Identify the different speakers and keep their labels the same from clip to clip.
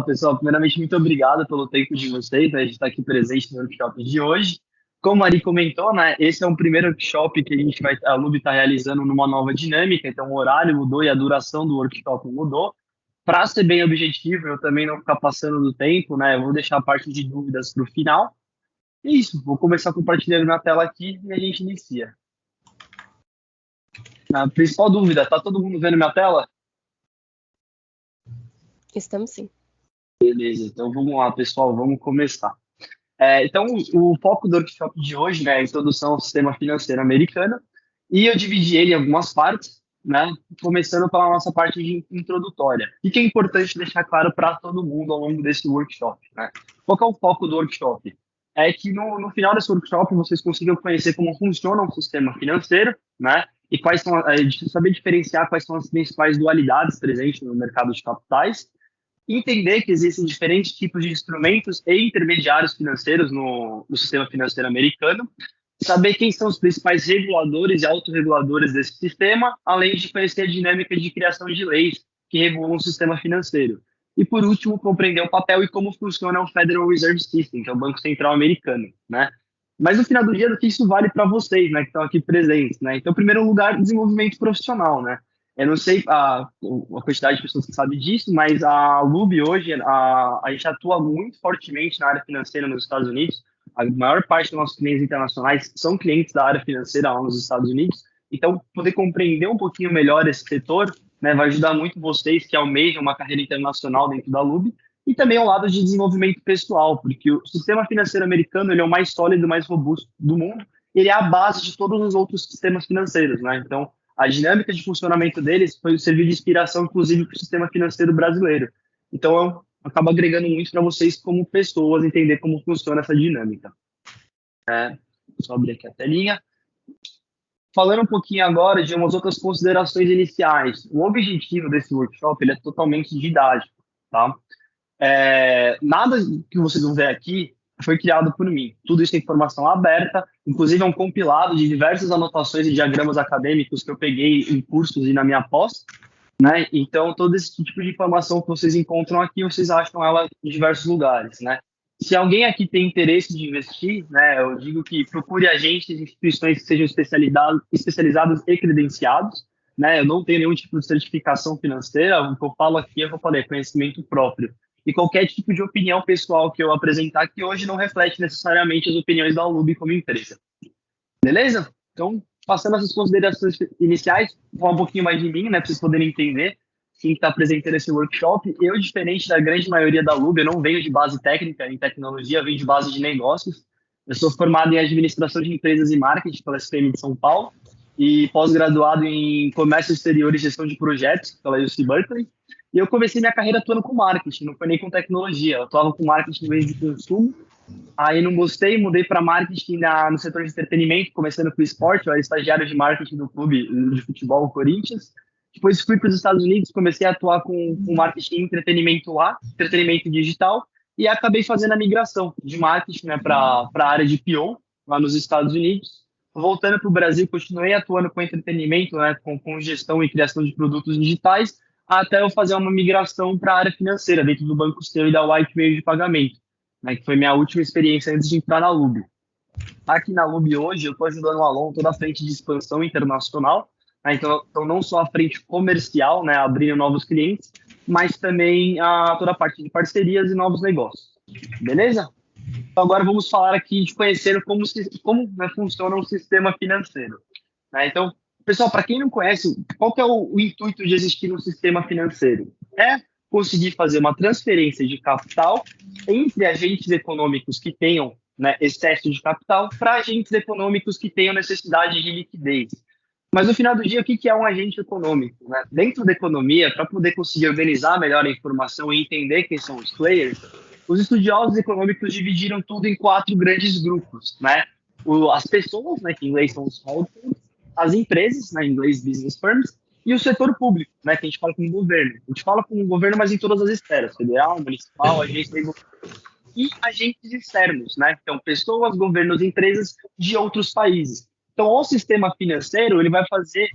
Speaker 1: Pessoal, primeiramente, muito obrigado pelo tempo de vocês, né, de estar aqui presente no workshop de hoje. Como a Ari comentou, né, esse é um primeiro workshop que a LUB está realizando numa nova dinâmica, então o horário mudou e a duração do workshop mudou. Para ser bem objetivo, eu também não ficar passando do tempo, né, eu vou deixar a parte de dúvidas para o final. E isso, vou começar compartilhando na tela aqui e a gente inicia. A principal dúvida, tá todo mundo vendo minha tela?
Speaker 2: Estamos sim.
Speaker 1: Beleza, então vamos lá, pessoal, vamos começar. Então, o foco do workshop de hoje, né, é a introdução ao sistema financeiro americano, e eu dividi ele em algumas partes, né, começando pela nossa parte introdutória. O que é importante deixar claro para todo mundo ao longo desse workshop, né? Qual que é o foco do workshop? É que no final desse workshop vocês consigam conhecer como funciona o sistema financeiro, né, e quais são, saber diferenciar quais são as principais dualidades presentes no mercado de capitais, entender que existem diferentes tipos de instrumentos e intermediários financeiros no sistema financeiro americano, saber quem são os principais reguladores e autorreguladores desse sistema, além de conhecer a dinâmica de criação de leis que regulam o sistema financeiro. E, por último, compreender o papel e como funciona o Federal Reserve System, que é o Banco Central Americano, né? Mas, no final do dia, o que isso vale para vocês, né, que estão aqui presentes, né? Então, em primeiro lugar, desenvolvimento profissional, né? Eu não sei a quantidade de pessoas que sabem disso, mas a LUB hoje, a gente atua muito fortemente na área financeira nos Estados Unidos. A maior parte dos nossos clientes internacionais são clientes da área financeira lá nos Estados Unidos. Então, poder compreender um pouquinho melhor esse setor, né, vai ajudar muito vocês que almejam uma carreira internacional dentro da LUB, e também ao lado de desenvolvimento pessoal, porque o sistema financeiro americano ele é o mais sólido, mais robusto do mundo, ele é a base de todos os outros sistemas financeiros, né? Então, a dinâmica de funcionamento deles foi servir de inspiração, inclusive, para o sistema financeiro brasileiro. Então, eu acabo agregando muito para vocês, como pessoas, entender como funciona essa dinâmica. Só abrir aqui a telinha. Falando um pouquinho agora de umas outras considerações iniciais. O objetivo desse workshop ele é totalmente didático, tá? Nada que vocês vão ver aqui foi criado por mim. Tudo isso é informação aberta, inclusive é um compilado de diversas anotações e diagramas acadêmicos que eu peguei em cursos e na minha pós, né? Então, todo esse tipo de informação que vocês encontram aqui, vocês acham ela em diversos lugares, né? Se alguém aqui tem interesse de investir, né, eu digo que procure agentes e instituições que sejam especializados e credenciados, né? Eu não tenho nenhum tipo de certificação financeira, o que eu falo aqui, eu vou falar, é conhecimento próprio. E qualquer tipo de opinião pessoal que eu apresentar aqui hoje não reflete necessariamente as opiniões da Alub como empresa. Beleza? Então, passando essas considerações iniciais, vou falar um pouquinho mais de mim, né, para vocês poderem entender quem está apresentando esse workshop. Eu, diferente da grande maioria da Alub, eu não venho de base técnica em tecnologia, eu venho de base de negócios. Eu sou formado em administração de empresas e marketing pela SPM de São Paulo e pós-graduado em comércio exterior e gestão de projetos pela UC Berkeley. E eu comecei minha carreira atuando com marketing, não foi nem com tecnologia. Eu atuava com marketing no meio de consumo. Aí não gostei, mudei para marketing no setor de entretenimento, começando com o esporte. Eu era estagiário de marketing do clube de futebol, o Corinthians. Depois fui para os Estados Unidos, comecei a atuar com marketing e entretenimento lá, entretenimento digital, e acabei fazendo a migração de marketing, né, para a área de PO, lá nos Estados Unidos. Voltando para o Brasil, continuei atuando com entretenimento, né, com gestão e criação de produtos digitais, até eu fazer uma migração para a área financeira, dentro do Banco Seu e da White Meio de Pagamento, né, que foi minha última experiência antes de entrar na LUB. Aqui na LUB hoje, eu estou ajudando o Alon toda a frente de expansão internacional, né, então não só a frente comercial, né, abrindo novos clientes, mas também toda a parte de parcerias e novos negócios. Beleza? Então agora vamos falar aqui de conhecer como né, funciona o sistema financeiro. Né? Então, pessoal, para quem não conhece, qual que é o intuito de existir um sistema financeiro? É conseguir fazer uma transferência de capital entre agentes econômicos que tenham, né, excesso de capital para agentes econômicos que tenham necessidade de liquidez. Mas no final do dia, o que é um agente econômico? Né? Dentro da economia, para poder conseguir organizar melhor a informação e entender quem são os players, os estudiosos econômicos dividiram tudo em 4 grandes grupos, né? As pessoas, né, que em inglês são os households, as empresas, né, em inglês business firms, e o setor público, né, que a gente fala com o governo. A gente fala com o governo, mas em todas as esferas, federal, municipal, agência e agentes externos, né? Então, pessoas, governos, empresas de outros países. Então, o sistema financeiro ele vai fazer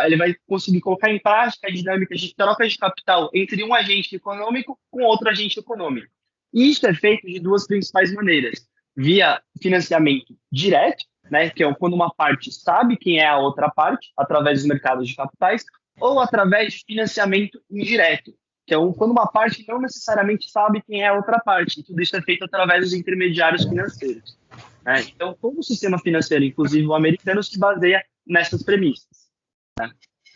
Speaker 1: ele vai conseguir colocar em prática a dinâmica de troca de capital entre um agente econômico com outro agente econômico. E isso é feito de duas principais maneiras: via financiamento direto, né, que é quando uma parte sabe quem é a outra parte, através dos mercados de capitais, ou através de financiamento indireto, que é quando uma parte não necessariamente sabe quem é a outra parte. E tudo isso é feito através dos intermediários financeiros, né? Então, todo o sistema financeiro, inclusive o americano, se baseia nessas premissas, né?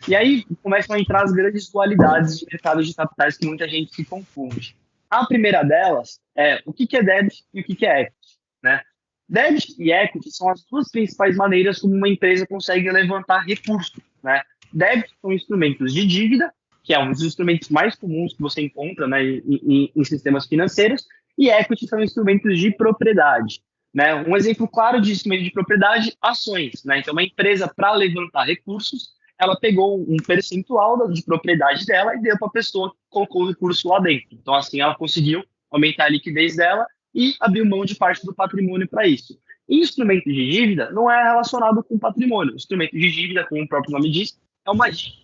Speaker 1: E aí começam a entrar as grandes dualidades de mercados de capitais que muita gente se confunde. A primeira delas é o que é debit e o que é equity, né? Debit e equity são as duas principais maneiras como uma empresa consegue levantar recursos, né? Debit são instrumentos de dívida, que é um dos instrumentos mais comuns que você encontra, né, em sistemas financeiros, e equity são instrumentos de propriedade, né? Um exemplo claro de instrumento de propriedade, ações, né? Então, uma empresa, para levantar recursos, ela pegou um percentual de propriedade dela e deu para a pessoa que colocou o recurso lá dentro. Então, assim, ela conseguiu aumentar a liquidez dela e abriu mão de parte do patrimônio para isso. Instrumento de dívida não é relacionado com patrimônio. Instrumento de dívida, como o próprio nome diz, é uma dívida.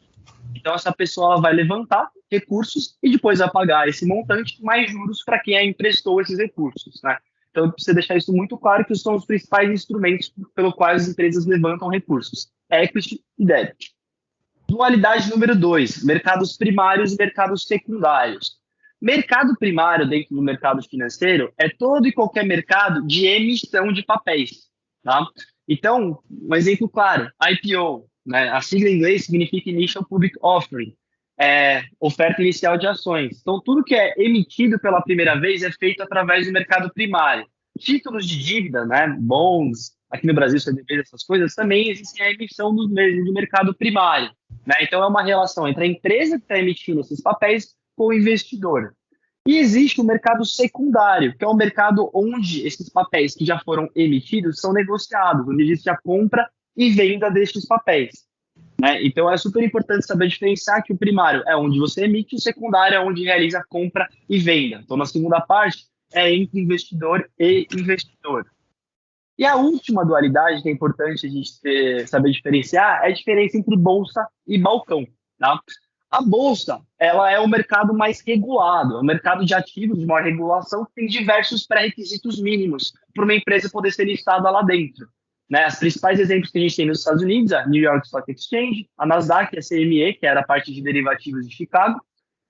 Speaker 1: Então, essa pessoa ela vai levantar recursos e depois vai pagar esse montante mais juros para quem a emprestou esses recursos, né? Então, precisa deixar isso muito claro que são os principais instrumentos pelo quais as empresas levantam recursos: equity e debit. Dualidade número 2, mercados primários e mercados secundários. Mercado primário dentro do mercado financeiro é todo e qualquer mercado de emissão de papéis, tá? Então, um exemplo claro, IPO, né? A sigla em inglês significa Initial Public Offering, oferta inicial de ações. Então, tudo que é emitido pela primeira vez é feito através do mercado primário. Títulos de dívida, né? Bonds, aqui no Brasil, CDBs, essas coisas, também existem a emissão do mercado primário, né? Então, é uma relação entre a empresa que está emitindo esses papéis com o investidor. E existe o mercado secundário, que é o mercado onde esses papéis que já foram emitidos são negociados, onde existe a compra e venda destes papéis, né? Então, é super importante saber diferenciar que o primário é onde você emite, o secundário é onde realiza a compra e venda. Então, na segunda parte, é entre investidor e investidor. E a última dualidade que é importante a gente saber diferenciar é a diferença entre bolsa e balcão, tá? A bolsa, ela é o mercado mais regulado, é o mercado de ativos de maior regulação que tem diversos pré-requisitos mínimos para uma empresa poder ser listada lá dentro, né? Os principais exemplos que a gente tem nos Estados Unidos, a New York Stock Exchange, a Nasdaq, a CME, que era a parte de derivativos de Chicago,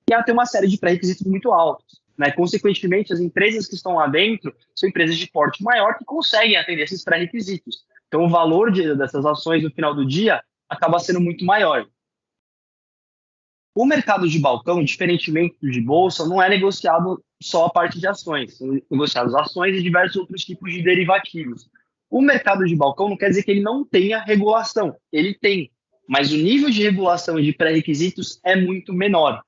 Speaker 1: e ela tem uma série de pré-requisitos muito altos, né? Consequentemente, as empresas que estão lá dentro são empresas de porte maior que conseguem atender esses pré-requisitos. Então, o valor dessas ações no final do dia acaba sendo muito maior. O mercado de balcão, diferentemente do de bolsa, não é negociado só a parte de ações, são negociadas ações e diversos outros tipos de derivativos. O mercado de balcão não quer dizer que ele não tenha regulação, ele tem, mas o nível de regulação e de pré-requisitos é muito menor.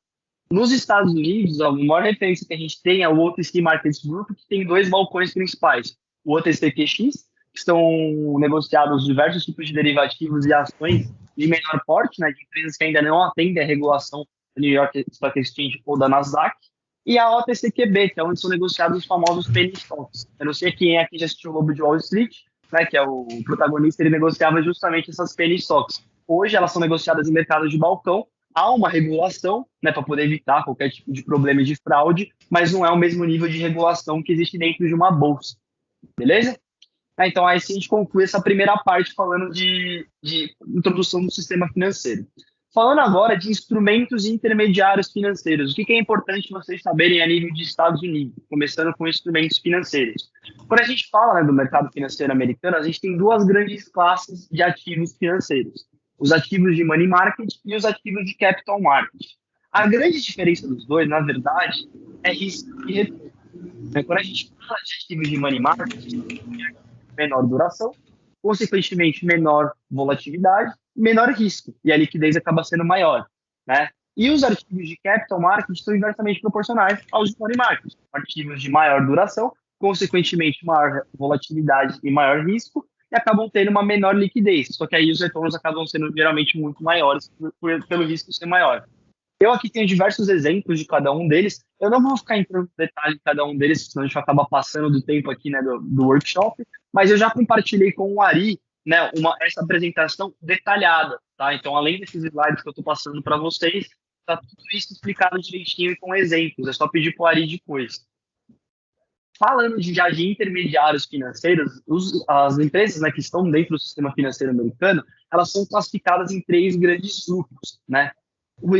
Speaker 1: Nos Estados Unidos, a maior referência que a gente tem é o OTC Markets Group, que tem dois balcões principais. O OTCQX, que estão negociados diversos tipos de derivativos e ações de menor porte, né, de empresas que ainda não atendem à regulação do New York Stock Exchange ou da Nasdaq, e a OTCQB, que é onde são negociados os famosos penny stocks. Eu não sei quem aqui já assistiu o Lobo de Wall Street, né, que é o protagonista, ele negociava justamente essas penny stocks. Hoje elas são negociadas em mercado de balcão, há uma regulação, né, para poder evitar qualquer tipo de problema de fraude, mas não é o mesmo nível de regulação que existe dentro de uma bolsa, beleza? Então, aí sim a gente conclui essa primeira parte falando de introdução do sistema financeiro. Falando agora de instrumentos intermediários financeiros, o que é importante vocês saberem a nível de Estados Unidos, começando com instrumentos financeiros. Quando a gente fala, né, do mercado financeiro americano, a gente tem duas grandes classes de ativos financeiros: os ativos de money market e os ativos de capital market. A grande diferença dos dois, na verdade, é risco e retorno. Quando a gente fala de ativos de money market, menor duração, consequentemente menor volatilidade, menor risco, e a liquidez acaba sendo maior, né? E os ativos de capital market são inversamente proporcionais aos de money market, ativos de maior duração, consequentemente maior volatilidade e maior risco, e acabam tendo uma menor liquidez, só que aí os retornos acabam sendo geralmente muito maiores pelo risco ser maior. Eu aqui tenho diversos exemplos de cada um deles. Eu não vou ficar entrando no detalhe de cada um deles, senão a gente vai acabar passando do tempo aqui, né, do workshop. Mas eu já compartilhei com o Ari, né, essa apresentação detalhada, tá? Então, além desses slides que eu estou passando para vocês, tá tudo isso explicado direitinho e com exemplos. É só pedir para o Ari depois. Falando já de intermediários financeiros, as empresas, né, que estão dentro do sistema financeiro americano, elas são classificadas em 3 grandes grupos, né?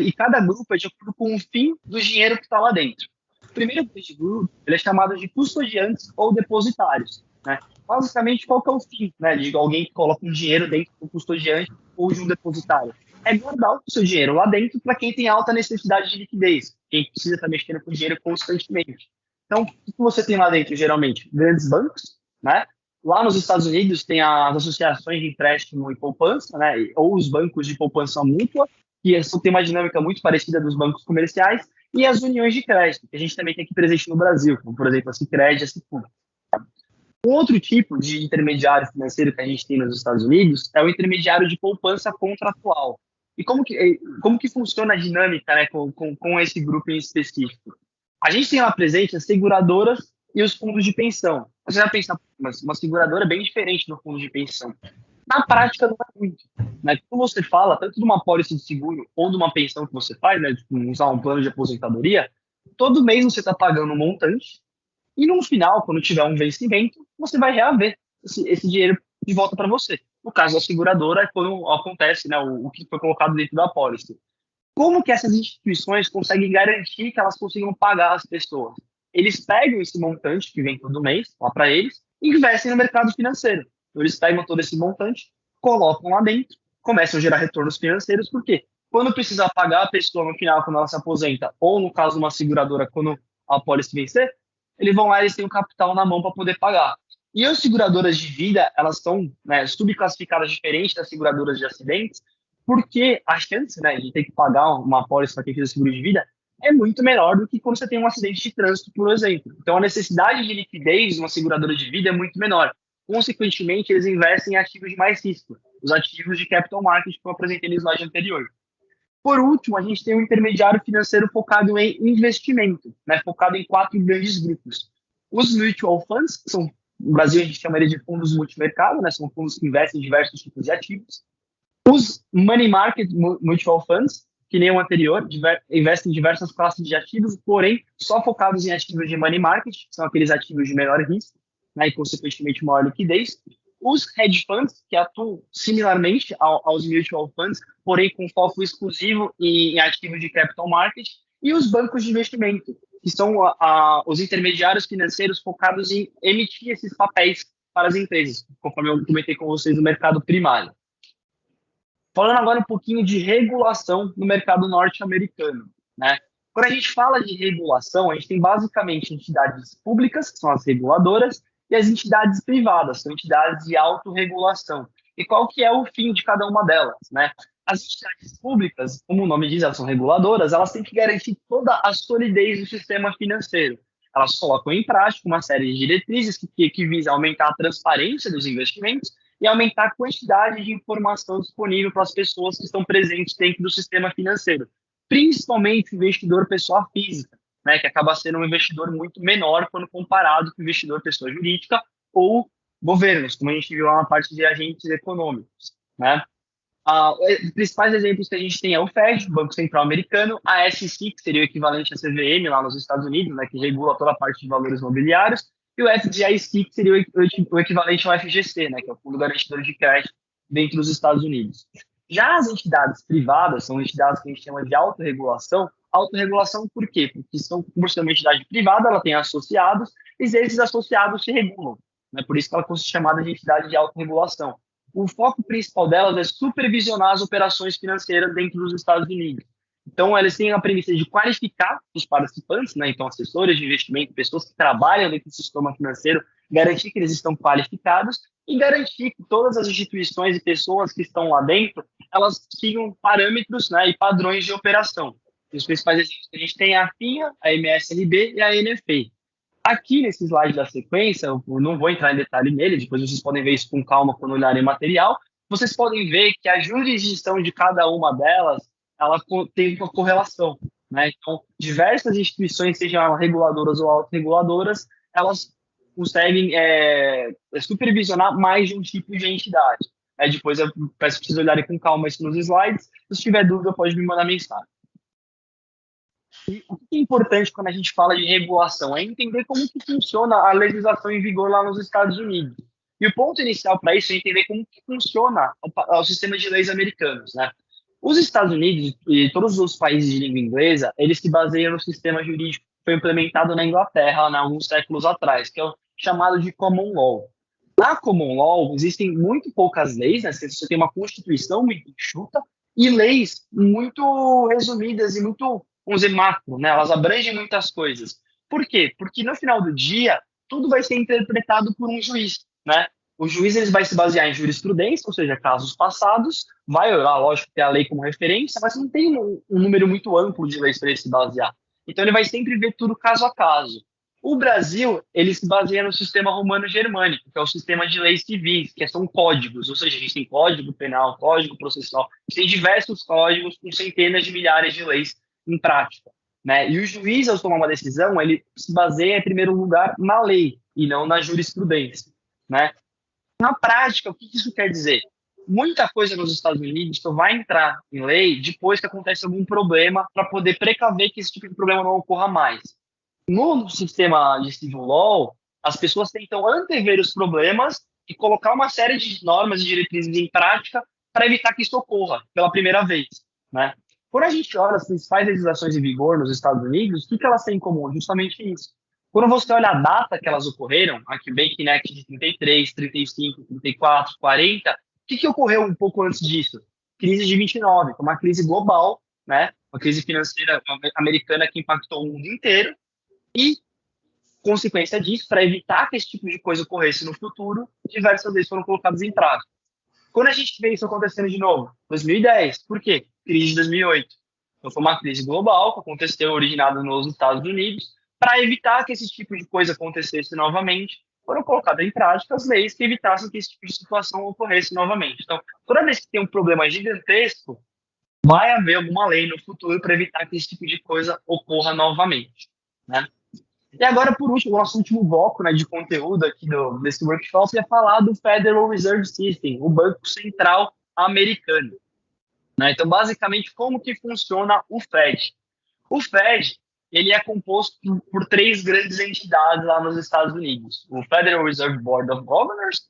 Speaker 1: E cada grupo é de acordo com o fim do dinheiro que está lá dentro. O primeiro grupo, ele é chamado de custodiantes ou depositários, né? Basicamente, qual que é o fim, né, de alguém que coloca um dinheiro dentro do custodiante ou de um depositário? É guardar o seu dinheiro lá dentro para quem tem alta necessidade de liquidez, quem precisa estar mexendo com o dinheiro constantemente. Então, o que você tem lá dentro, geralmente? Grandes bancos, né? Lá nos Estados Unidos tem as associações de empréstimo e poupança, né? Ou os bancos de poupança mútua, que tem uma dinâmica muito parecida dos bancos comerciais, e as uniões de crédito, que a gente também tem aqui presente no Brasil, como, por exemplo, a Sicredi e a Sicoob. Um outro tipo de intermediário financeiro que a gente tem nos Estados Unidos é o intermediário de poupança contratual. E como que funciona a dinâmica, né, com esse grupo em específico? A gente tem lá presente as seguradoras e os fundos de pensão. Você vai pensar, mas uma seguradora é bem diferente do fundo de pensão. Na prática, não é muito. Né? Quando você fala, tanto de uma pólice de seguro ou de uma pensão que você faz, né, de usar um plano de aposentadoria, todo mês você está pagando um montante e no final, quando tiver um vencimento, você vai reaver esse dinheiro de volta para você. No caso da seguradora, é quando acontece, né, o que foi colocado dentro da pólice. Como que essas instituições conseguem garantir que elas consigam pagar as pessoas? Eles pegam esse montante que vem todo mês, lá para eles, e investem no mercado financeiro. Então, eles pegam todo esse montante, colocam lá dentro, começam a gerar retornos financeiros, por quê? Quando precisar pagar a pessoa no final, quando ela se aposenta, ou no caso de uma seguradora, quando a apólice vencer, eles vão lá e eles têm o capital na mão para poder pagar. E as seguradoras de vida, elas são, né, subclassificadas diferente das seguradoras de acidentes, porque a chance, né, de ter que pagar uma apólice para quem fez o seguro de vida é muito menor do que quando você tem um acidente de trânsito, por exemplo. Então, a necessidade de liquidez de uma seguradora de vida é muito menor. Consequentemente, eles investem em ativos de mais risco, os ativos de capital market que eu apresentei no slide anterior. Por último, a gente tem um intermediário financeiro focado em investimento, né, focado em 4 grandes grupos. Os mutual funds, que são, no Brasil a gente chamaria de fundos multimercado, né, são fundos que investem em diversos tipos de ativos. Os money market mutual funds, que nem o anterior, investem em diversas classes de ativos, porém só focados em ativos de money market, que são aqueles ativos de menor risco, né, e consequentemente maior liquidez. Os hedge funds, que atuam similarmente aos mutual funds, porém com foco exclusivo em ativos de capital market, e os bancos de investimento, que são os intermediários financeiros focados em emitir esses papéis para as empresas, conforme eu comentei com vocês no mercado primário. Falando agora um pouquinho de regulação no mercado norte-americano, né? Quando a gente fala de regulação, a gente tem basicamente entidades públicas, que são as reguladoras, e as entidades privadas, são entidades de autorregulação. E qual que é o fim de cada uma delas, né? As entidades públicas, como o nome diz, elas são reguladoras, elas têm que garantir toda a solidez do sistema financeiro. Elas colocam em prática uma série de diretrizes que visam aumentar a transparência dos investimentos e aumentar a quantidade de informação disponível para as pessoas que estão presentes dentro do sistema financeiro, principalmente o investidor pessoa física, né, que acaba sendo um investidor muito menor quando comparado com o investidor pessoa jurídica ou governos, como a gente viu lá na parte de agentes econômicos, né? Os principais exemplos que a gente tem é o Fed, o Banco Central Americano, a SEC, que seria o equivalente à CVM lá nos Estados Unidos, né, que regula toda a parte de valores mobiliários, e o FDIC, que seria o equivalente ao FGC, né, que é o Fundo Garantidor de Crédito dentro dos Estados Unidos. Já as entidades privadas são entidades que a gente chama de autorregulação. Autorregulação por quê? Porque por ser uma entidade privada, ela tem associados, e esses associados se regulam. Né? Por isso que ela é chamada de entidade de autorregulação. O foco principal delas é supervisionar as operações financeiras dentro dos Estados Unidos. Então, eles têm a premissa de qualificar os participantes, né? Então, assessores de investimento, pessoas que trabalham dentro do sistema financeiro, garantir que eles estão qualificados e garantir que todas as instituições e pessoas que estão lá dentro, elas sigam parâmetros, né, e padrões de operação. Os principais exemplos que a gente tem é a FINRA, a MSRB e a NFA. Aqui nesse slide da sequência, eu não vou entrar em detalhe nele, depois vocês podem ver isso com calma quando olharem o material, vocês podem ver que a jurisdição de cada uma delas, ela tem uma correlação, né? Então, diversas instituições, sejam reguladoras ou autorreguladoras, elas conseguem supervisionar mais de um tipo de entidade. Depois eu peço para vocês olharem com calma isso nos slides. Se tiver dúvida, pode me mandar mensagem. E o que é importante quando a gente fala de regulação é entender como que funciona a legislação em vigor lá nos Estados Unidos. E o ponto inicial para isso é entender como que funciona o sistema de leis americanos, né? Os Estados Unidos e todos os países de língua inglesa, eles se baseiam no sistema jurídico que foi implementado na Inglaterra, né, alguns séculos atrás, que é o chamado de Common Law. Na Common Law, existem muito poucas leis, né? Você tem uma constituição muito enxuta e leis muito resumidas e muito, vamos dizer, macro, né? Elas abrangem muitas coisas. Por quê? Porque no final do dia, tudo vai ser interpretado por um juiz, né? O juiz ele vai se basear em jurisprudência, ou seja, casos passados, vai orar, lógico, ter a lei como referência, mas não tem um número muito amplo de leis para ele se basear. Então ele vai sempre ver tudo caso a caso. O Brasil, ele se baseia no sistema romano-germânico, que é o sistema de leis civis, que são códigos, ou seja, a gente tem código penal, código processual, a gente tem diversos códigos com centenas de milhares de leis em prática, né? E o juiz, ao tomar uma decisão, ele se baseia, em primeiro lugar, na lei e não na jurisprudência, né? Na prática, o que isso quer dizer? Muita coisa nos Estados Unidos só vai entrar em lei depois que acontece algum problema para poder precaver que esse tipo de problema não ocorra mais. No sistema de civil law, as pessoas tentam antever os problemas e colocar uma série de normas e diretrizes em prática para evitar que isso ocorra pela primeira vez, né? Quando a gente olha as principais legislações em vigor nos Estados Unidos, o que elas têm em comum? Justamente isso. Quando você olha a data que elas ocorreram, aqui o Banking Act de 33, 35, 34, 40, o que ocorreu um pouco antes disso? Crise de 29, uma crise global, né? Uma crise financeira americana que impactou o mundo inteiro e, consequência disso, para evitar que esse tipo de coisa ocorresse no futuro, diversas leis foram colocadas em prática. Quando a gente vê isso acontecendo de novo? 2010. Por quê? Crise de 2008. Então, foi uma crise global que aconteceu, originada nos Estados Unidos. Para evitar que esse tipo de coisa acontecesse novamente, foram colocadas em prática as leis que evitassem que esse tipo de situação ocorresse novamente. Então, toda vez que tem um problema gigantesco, vai haver alguma lei no futuro para evitar que esse tipo de coisa ocorra novamente, né? E agora, por último, o nosso último bloco, né, de conteúdo aqui desse workshop é falar do Federal Reserve System, o Banco Central Americano, né? Então, basicamente, como que funciona o Fed? O Fed, ele é composto por três grandes entidades lá nos Estados Unidos. O Federal Reserve Board of Governors,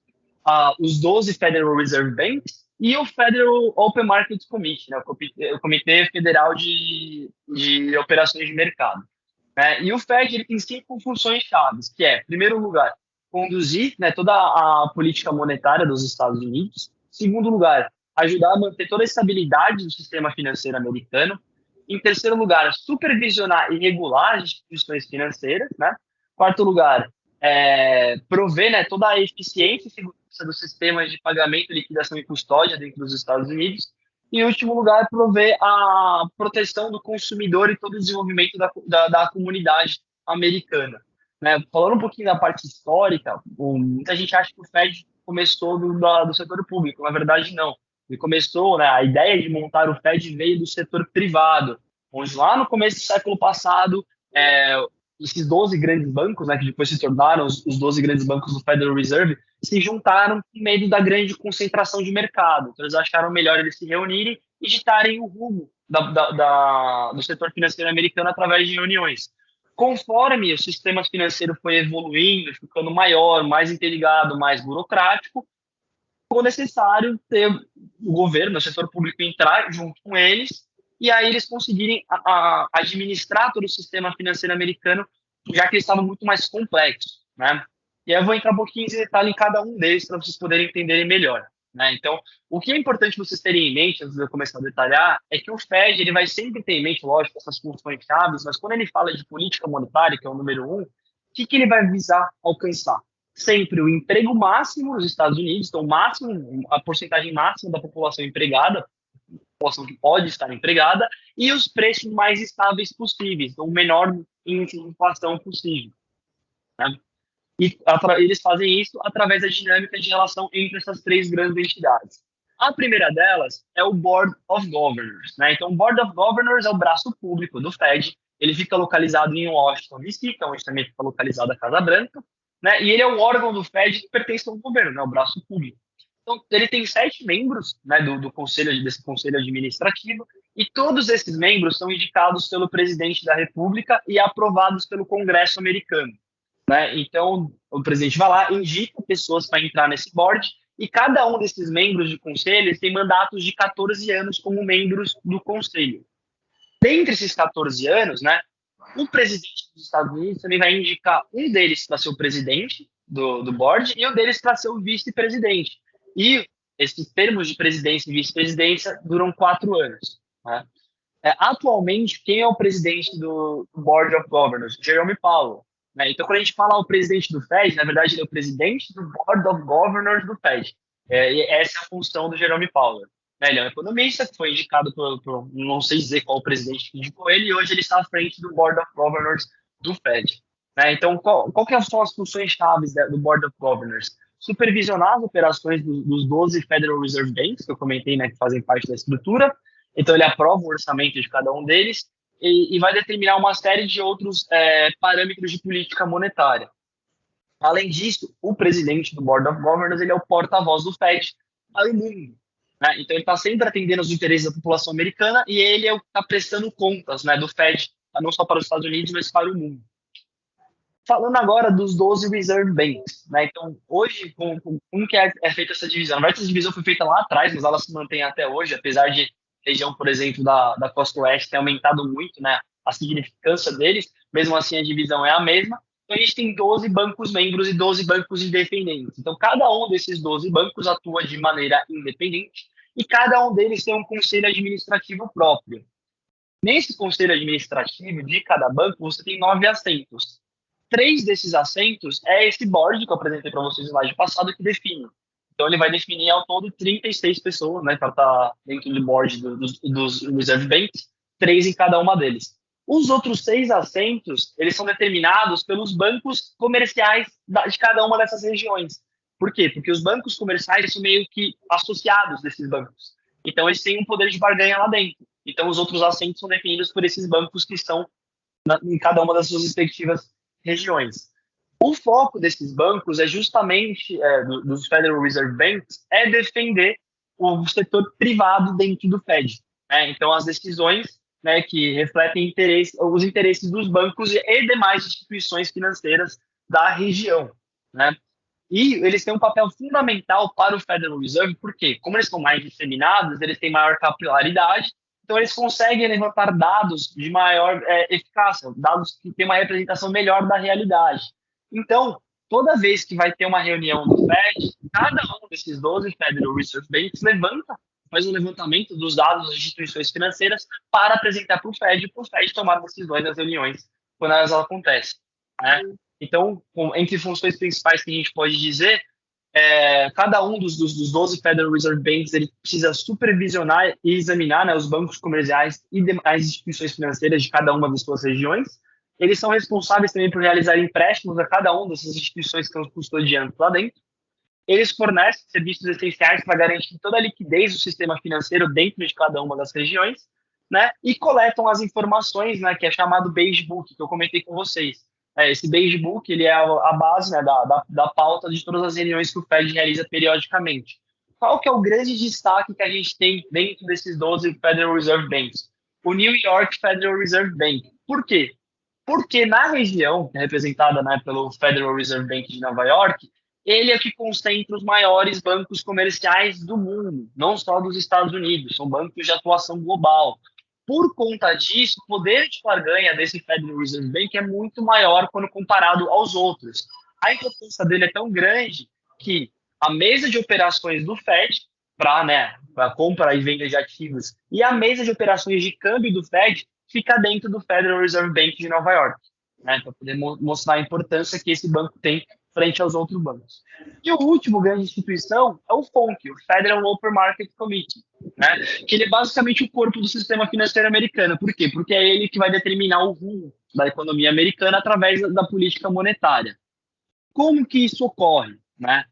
Speaker 1: os 12 Federal Reserve Banks e o Federal Open Market Committee, né, o Comitê Federal de Operações de Mercado. E o Fed ele tem cinco funções chaves, que é, em primeiro lugar, conduzir, né, toda a política monetária dos Estados Unidos. Em segundo lugar, ajudar a manter toda a estabilidade do sistema financeiro americano. Em terceiro lugar, supervisionar e regular as instituições financeiras, né? Quarto lugar, prover, né, toda a eficiência e segurança dos sistemas de pagamento, liquidação e custódia dentro dos Estados Unidos. E, em último lugar, prover a proteção do consumidor e todo o desenvolvimento da comunidade americana, né? Falando um pouquinho da parte histórica, muita gente acha que o Fed começou do setor público. Na verdade, não. Ele começou, né, a ideia de montar o Fed veio do setor privado, onde lá no começo do século passado, esses 12 grandes bancos, né, que depois se tornaram os 12 grandes bancos do Federal Reserve, se juntaram com medo da grande concentração de mercado. Então, eles acharam melhor eles se reunirem e ditarem o rumo do setor financeiro americano através de reuniões. Conforme o sistema financeiro foi evoluindo, ficando maior, mais interligado, mais burocrático, ficou necessário ter o governo, o setor público entrar junto com eles e aí eles conseguirem administrar todo o sistema financeiro americano, já que ele estava muito mais complexo, né? E aí eu vou entrar um pouquinho em detalhe em cada um deles para vocês poderem entenderem melhor, né? Então, o que é importante vocês terem em mente, antes de eu começar a detalhar, é que o Fed ele vai sempre ter em mente, lógico, essas funções chaves, mas quando ele fala de política monetária, que é o número um, o que ele vai visar alcançar? Sempre o emprego máximo nos Estados Unidos, então a porcentagem máxima da população empregada, população que pode estar empregada, e os preços mais estáveis possíveis, então o menor índice de inflação possível, né? E eles fazem isso através da dinâmica de relação entre essas três grandes entidades. A primeira delas é o Board of Governors, né? Então, o Board of Governors é o braço público do Fed, ele fica localizado em Washington, D.C., que é onde também fica localizada a Casa Branca, né? E ele é o órgão do Fed que pertence ao governo, né? O braço público. Então, ele tem 7 membros, né, desse conselho administrativo, e todos esses membros são indicados pelo presidente da República e aprovados pelo Congresso americano, né? Então, o presidente vai lá, indica pessoas para entrar nesse board, e cada um desses membros de conselho tem mandatos de 14 anos como membros do conselho. Dentre esses 14 anos, né, o presidente dos Estados Unidos também vai indicar um deles para ser o presidente do board e um deles para ser o vice-presidente. E esses termos de presidência e vice-presidência duram 4 anos. Né? Atualmente, quem é o presidente do Board of Governors? Jerome Powell. Né? Então, quando a gente fala o presidente do Fed, na verdade, ele é o presidente do Board of Governors do Fed. E essa é a função do Jerome Powell. Né? Ele é um economista que foi indicado por não sei dizer qual o presidente que indicou ele, e hoje ele está à frente do Board of Governors do Fed. Né? Então, qual que são as funções chaves do Board of Governors? Supervisionar as operações dos 12 Federal Reserve Banks, que eu comentei, né, que fazem parte da estrutura. Então, ele aprova o orçamento de cada um deles e vai determinar uma série de outros parâmetros de política monetária. Além disso, o presidente do Board of Governors ele é o porta-voz do Fed para o mundo. Né? Então, ele está sempre atendendo os interesses da população americana e ele é o que está prestando contas, né, do Fed, não só para os Estados Unidos, mas para o mundo. Falando agora dos 12 Reserve Banks. Né? Então, hoje, como que é feita essa divisão? Na verdade, essa divisão foi feita lá atrás, mas ela se mantém até hoje, apesar de a região, por exemplo, da costa oeste ter aumentado muito, né, a significância deles, mesmo assim a divisão é a mesma. Então, a gente tem 12 bancos membros e 12 bancos independentes. Então, cada um desses 12 bancos atua de maneira independente e cada um deles tem um conselho administrativo próprio. Nesse conselho administrativo de cada banco, você tem 9 assentos. 3 desses assentos é esse board que eu apresentei para vocês no slide passado que define. Então, ele vai definir ao todo 36 pessoas, né, para estar dentro do board dos Reserve Banks, 3 em cada uma deles. Os outros 6 assentos, eles são determinados pelos bancos comerciais de cada uma dessas regiões. Por quê? Porque os bancos comerciais são meio que associados desses bancos. Então, eles têm um poder de barganha lá dentro. Então, os outros assentos são definidos por esses bancos que estão em cada uma das suas respectivas regiões. O foco desses bancos é justamente, dos Federal Reserve Banks, é defender o setor privado dentro do Fed. Né? Então, as decisões, né, que refletem os interesses dos bancos e demais instituições financeiras da região. Né? E eles têm um papel fundamental para o Federal Reserve, porque, como eles são mais disseminados, eles têm maior capilaridade, então eles conseguem levantar dados de maior eficácia, dados que têm uma representação melhor da realidade. Então, toda vez que vai ter uma reunião do Fed, cada um desses 12 Federal Reserve Banks faz um levantamento dos dados das instituições financeiras para apresentar para o Fed tomar decisões nas reuniões quando elas acontecem. Né? Então, entre funções principais que a gente pode dizer, cada um dos 12 Federal Reserve Banks ele precisa supervisionar e examinar, né, os bancos comerciais e demais instituições financeiras de cada uma das suas regiões. Eles são responsáveis também por realizar empréstimos a cada uma dessas instituições que estão custodiando lá dentro. Eles fornecem serviços essenciais para garantir toda a liquidez do sistema financeiro dentro de cada uma das regiões, né? E coletam as informações, né, que é chamado Beige Book, que eu comentei com vocês. Esse Beige Book ele é a base, né, da pauta de todas as reuniões que o Fed realiza periodicamente. Qual que é o grande destaque que a gente tem dentro desses 12 Federal Reserve Banks? O New York Federal Reserve Bank. Por quê? Porque na região, que é representada, né, pelo Federal Reserve Bank de Nova York, ele é que concentra os maiores bancos comerciais do mundo, não só dos Estados Unidos, são bancos de atuação global. Por conta disso, o poder de barganha desse Federal Reserve Bank é muito maior quando comparado aos outros. A importância dele é tão grande que a mesa de operações do Fed, para compra e venda de ativos, e a mesa de operações de câmbio do Fed fica dentro do Federal Reserve Bank de Nova York, né, para poder mostrar a importância que esse banco tem frente aos outros bancos. E o último grande instituição é o FONC, o Federal Open Market Committee, né, que ele é basicamente o corpo do sistema financeiro americano. Por quê? Porque é ele que vai determinar o rumo da economia americana através da política monetária. Como que isso ocorre? Né?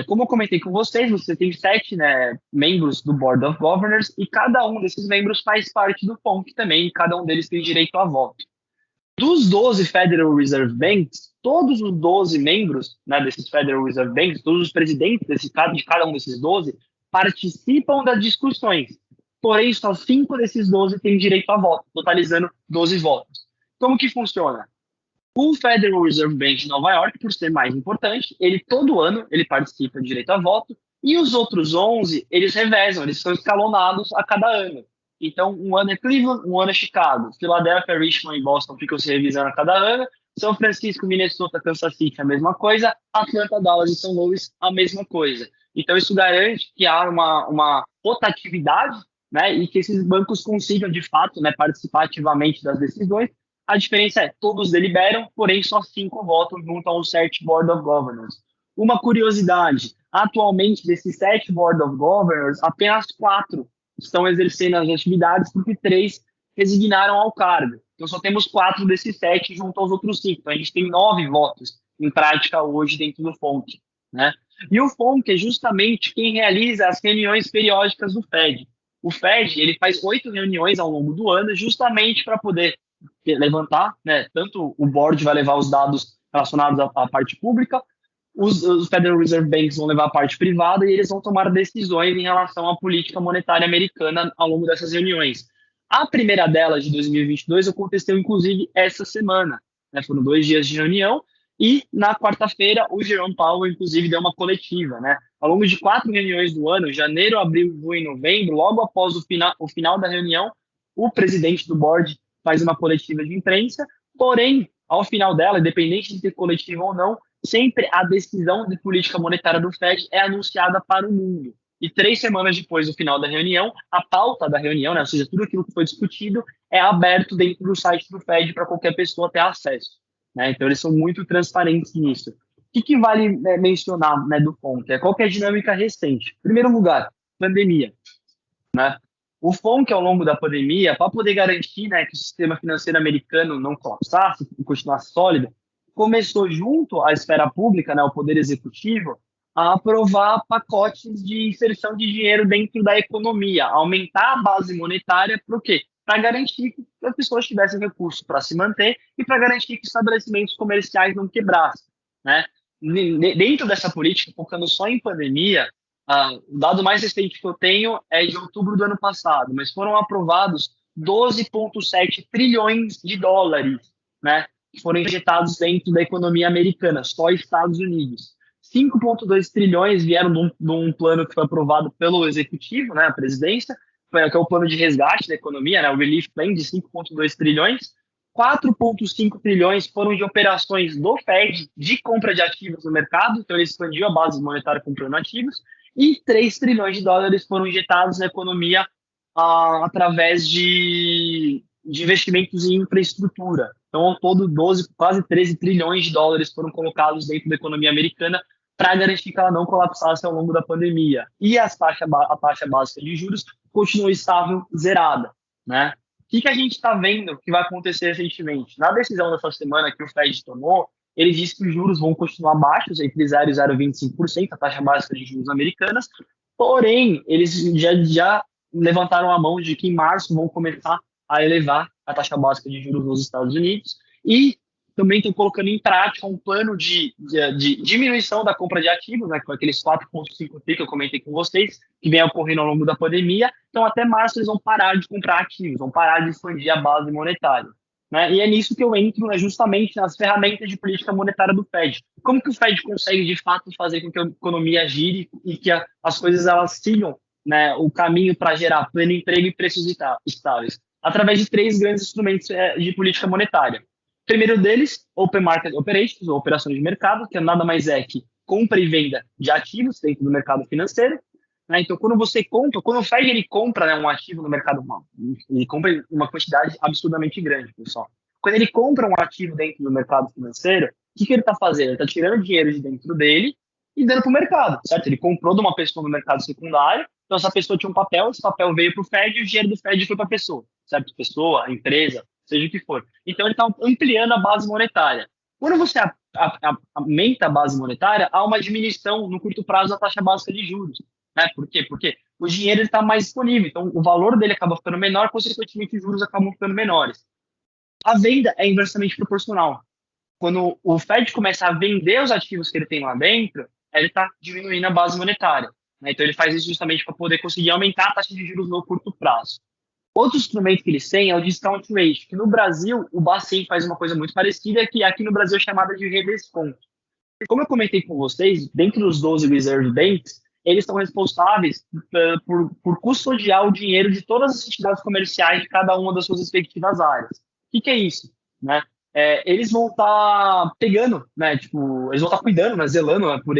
Speaker 1: Como eu comentei com vocês, você tem 7, né, membros do Board of Governors e cada um desses membros faz parte do FONC também, e cada um deles tem direito a voto. Dos 12 Federal Reserve Banks, todos os 12 membros, né, desses Federal Reserve Banks, todos os presidentes de cada um desses 12 participam das discussões. Porém, só 5 desses 12 têm direito a voto, totalizando 12 votos. Como que funciona? O Federal Reserve Bank de Nova York, por ser mais importante, ele todo ano ele participa de direito a voto, e os outros 11, eles revezam, eles são escalonados a cada ano. Então, um ano é Cleveland, um ano é Chicago. Philadelphia, Richmond e Boston ficam se revisando a cada ano. São Francisco, Minnesota, Kansas City, a mesma coisa. Atlanta, Dallas e São Louis, a mesma coisa. Então, isso garante que há uma rotatividade, né, e que esses bancos consigam, de fato, né, participar ativamente das decisões. A diferença é, todos deliberam, porém só 5 votam junto ao CERT Board of Governors. Uma curiosidade, atualmente desses 7 Board of Governors, apenas 4 estão exercendo as atividades porque 3 resignaram ao cargo. Então só temos 4 desses 7 junto aos outros 5. Então a gente tem 9 votos em prática hoje dentro do FONC, né? E o FONC é justamente quem realiza as reuniões periódicas do Fed. O Fed ele faz 8 reuniões ao longo do ano justamente para poder levantar, né? Tanto o board vai levar os dados relacionados à parte pública, os Federal Reserve Banks vão levar a parte privada e eles vão tomar decisões em relação à política monetária americana ao longo dessas reuniões. A primeira delas, de 2022, aconteceu inclusive essa semana, né? Foram 2 dias de reunião e na quarta-feira o Jerome Powell inclusive deu uma coletiva, né? Ao longo de 4 reuniões do ano, janeiro, abril, junho e novembro, logo após o final da reunião, o presidente do board faz uma coletiva de imprensa, porém, ao final dela, independente de ter coletiva ou não, sempre a decisão de política monetária do Fed é anunciada para o mundo. E 3 semanas depois do final da reunião, a pauta da reunião, né, ou seja, tudo aquilo que foi discutido, é aberto dentro do site do Fed para qualquer pessoa ter acesso, né? Então, eles são muito transparentes nisso. O que vale mencionar, né, do ponto? Qual que é a dinâmica recente? Em primeiro lugar, pandemia, né? O FONC, ao longo da pandemia, para poder garantir, né, que o sistema financeiro americano não colapsasse e continuasse sólido, começou junto à esfera pública, né, o poder executivo, a aprovar pacotes de inserção de dinheiro dentro da economia, aumentar a base monetária para o quê? Para garantir que as pessoas tivessem recursos para se manter e para garantir que estabelecimentos comerciais não quebrassem, né? Dentro dessa política, focando só em pandemia, o dado mais recente que eu tenho é de outubro do ano passado, mas foram aprovados 12,7 trilhões de dólares, né, que foram injetados dentro da economia americana, só Estados Unidos. 5,2 trilhões vieram de um plano que foi aprovado pelo executivo, né, a presidência, que é o plano de resgate da economia, né, o Relief Plan de 5,2 trilhões. 4,5 trilhões foram de operações do Fed de compra de ativos no mercado, então ele expandiu a base monetária comprando ativos, e 3 trilhões de dólares foram injetados na economia através de investimentos em infraestrutura. Então, ao todo, 12, quase 13 trilhões de dólares foram colocados dentro da economia americana para garantir que ela não colapsasse ao longo da pandemia. E a taxa básica de juros continuou estável, zerada, né? O que a gente está vendo que vai acontecer recentemente? Na decisão dessa semana que o Fed tomou, ele disse que os juros vão continuar baixos, entre 0 e 0,25%, a taxa básica de juros americanas, porém, eles já levantaram a mão de que em março vão começar a elevar a taxa básica de juros nos Estados Unidos e também estão colocando em prática um plano de diminuição da compra de ativos, né, com aqueles 4,5 tri que eu comentei com vocês, que vem ocorrendo ao longo da pandemia. Então, até março, eles vão parar de comprar ativos, vão parar de expandir a base monetária, né? E é nisso que eu entro, né, justamente nas ferramentas de política monetária do Fed. Como que o Fed consegue, de fato, fazer com que a economia gire e que as coisas elas sigam, né, o caminho para gerar pleno emprego e preços estáveis? Através de 3 grandes instrumentos de política monetária. O primeiro deles, Open Market Operations, ou operações de mercado, que nada mais é que compra e venda de ativos dentro do mercado financeiro, né? Então, quando o Fed ele compra, né, um ativo no mercado, ele compra uma quantidade absurdamente grande, pessoal. Quando ele compra um ativo dentro do mercado financeiro, o que ele está fazendo? Ele está tirando dinheiro de dentro dele e dando para o mercado, certo? Ele comprou de uma pessoa no mercado secundário, então essa pessoa tinha um papel, esse papel veio para o Fed e o dinheiro do Fed foi para a pessoa, certo? Pessoa, empresa, seja o que for. Então, ele está ampliando a base monetária. Quando você aumenta a base monetária, há uma diminuição no curto prazo da taxa básica de juros, né? Por quê? Porque o dinheiro está mais disponível, então o valor dele acaba ficando menor, consequentemente os juros acabam ficando menores. A venda é inversamente proporcional. Quando o Fed começa a vender os ativos que ele tem lá dentro, ele está diminuindo a base monetária. Né? Então, ele faz isso justamente para poder conseguir aumentar a taxa de juros no curto prazo. Outro instrumento que eles têm é o discount rate, que no Brasil o Bacen faz uma coisa muito parecida, que aqui no Brasil é chamada de redesconto. Como eu comentei com vocês, dentro dos 12 Reserve Banks, eles são responsáveis por custodiar o dinheiro de todas as entidades comerciais de cada uma das suas respectivas áreas. O que é isso? Né? Eles vão estar pegando, né, tipo, eles vão estar cuidando, né, zelando, né, por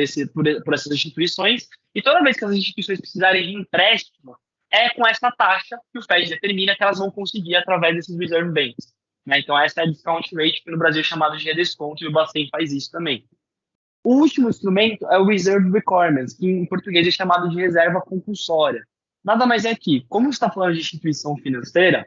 Speaker 1: essas instituições, e toda vez que as instituições precisarem de empréstimo, é com essa taxa que o Fed determina que elas vão conseguir através desses Reserve Banks. Né? Então, essa é a discount rate, que no Brasil é chamada de redesconto, e o Bacen faz isso também. O último instrumento é o Reserve Requirements, que em português é chamado de reserva compulsória. Nada mais é que, como você está falando de instituição financeira,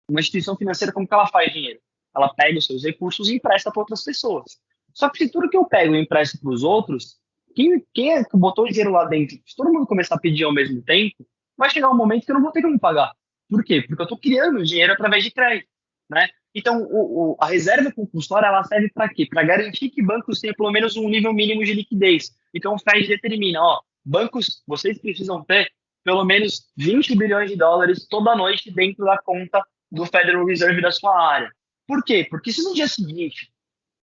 Speaker 1: uma instituição financeira, como que ela faz dinheiro? Ela pega os seus recursos e empresta para outras pessoas. Só que se tudo que eu pego e empresto para os outros, quem é que botou o dinheiro lá dentro? Se todo mundo começar a pedir ao mesmo tempo, vai chegar um momento que eu não vou ter como pagar. Por quê? Porque eu estou criando dinheiro através de crédito. Né? Então, a reserva compulsória ela serve para quê? Para garantir que bancos tenham pelo menos um nível mínimo de liquidez. Então, o Fed determina, ó, bancos, vocês precisam ter pelo menos 20 bilhões de dólares toda noite dentro da conta do Federal Reserve da sua área. Por quê? Porque se no dia seguinte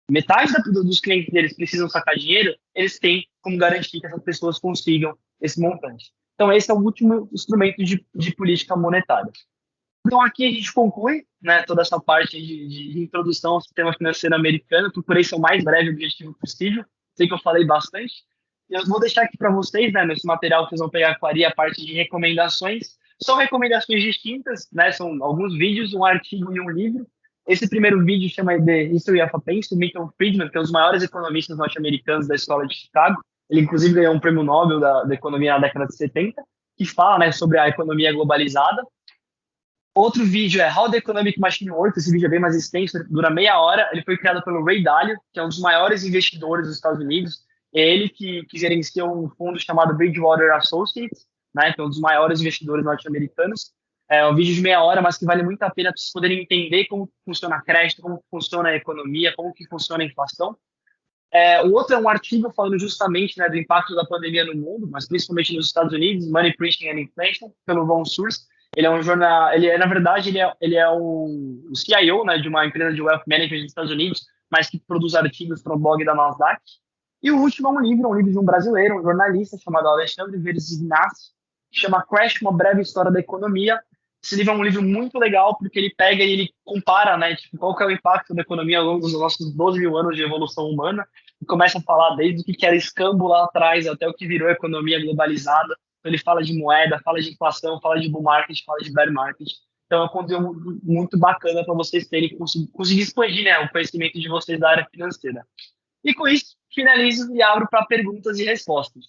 Speaker 1: metade dos clientes deles precisam sacar dinheiro, eles têm como garantir que essas pessoas consigam esse montante. Então, esse é o último instrumento de política monetária. Então, aqui a gente conclui, né, toda essa parte de introdução ao sistema financeiro americano. Procurei ser o mais breve e objetivo possível. Sei que eu falei bastante. Eu vou deixar aqui para vocês, né, nesse material que vocês vão pegar com a parte de recomendações. São recomendações distintas, né, são alguns vídeos, um artigo e um livro. Esse primeiro vídeo chama The History of a Pace, do Milton Friedman, que é um dos maiores economistas norte-americanos da escola de Chicago. Ele, inclusive, ganhou um prêmio Nobel da economia na década de 70, que fala, né, sobre a economia globalizada. Outro vídeo é How the Economic Machine Works. Esse vídeo é bem mais extenso, dura meia hora. Ele foi criado pelo Ray Dalio, que é um dos maiores investidores dos Estados Unidos. É ele que gerencia um fundo chamado Bridgewater Associates, né, que é um dos maiores investidores norte-americanos. É um vídeo de meia hora, mas que vale muito a pena para vocês poderem entender como funciona a crédito, como funciona a economia, como que funciona a inflação. O outro é um artigo falando justamente, né, do impacto da pandemia no mundo, mas principalmente nos Estados Unidos, Money Printing and Inflation, pelo Ron Source. Ele é um jornal, na verdade, ele é o CIO, né, de uma empresa de wealth management dos Estados Unidos, mas que produz artigos para o blog da Nasdaq. E o último é um livro de um brasileiro, um jornalista chamado Alexandre Veres Ignacio, que chama Crash, uma breve história da economia. Esse livro é um livro muito legal, porque ele pega e ele compara, né, tipo, qual que é o impacto da economia ao longo dos nossos 12 mil anos de evolução humana, e começa a falar desde o que era escambo lá atrás até o que virou economia globalizada. Então, ele fala de moeda, fala de inflação, fala de bull market, fala de bear market. Então, é um conteúdo muito bacana para vocês terem, conseguir expandir, né, o conhecimento de vocês da área financeira. E com isso, finalizo e abro para perguntas e respostas.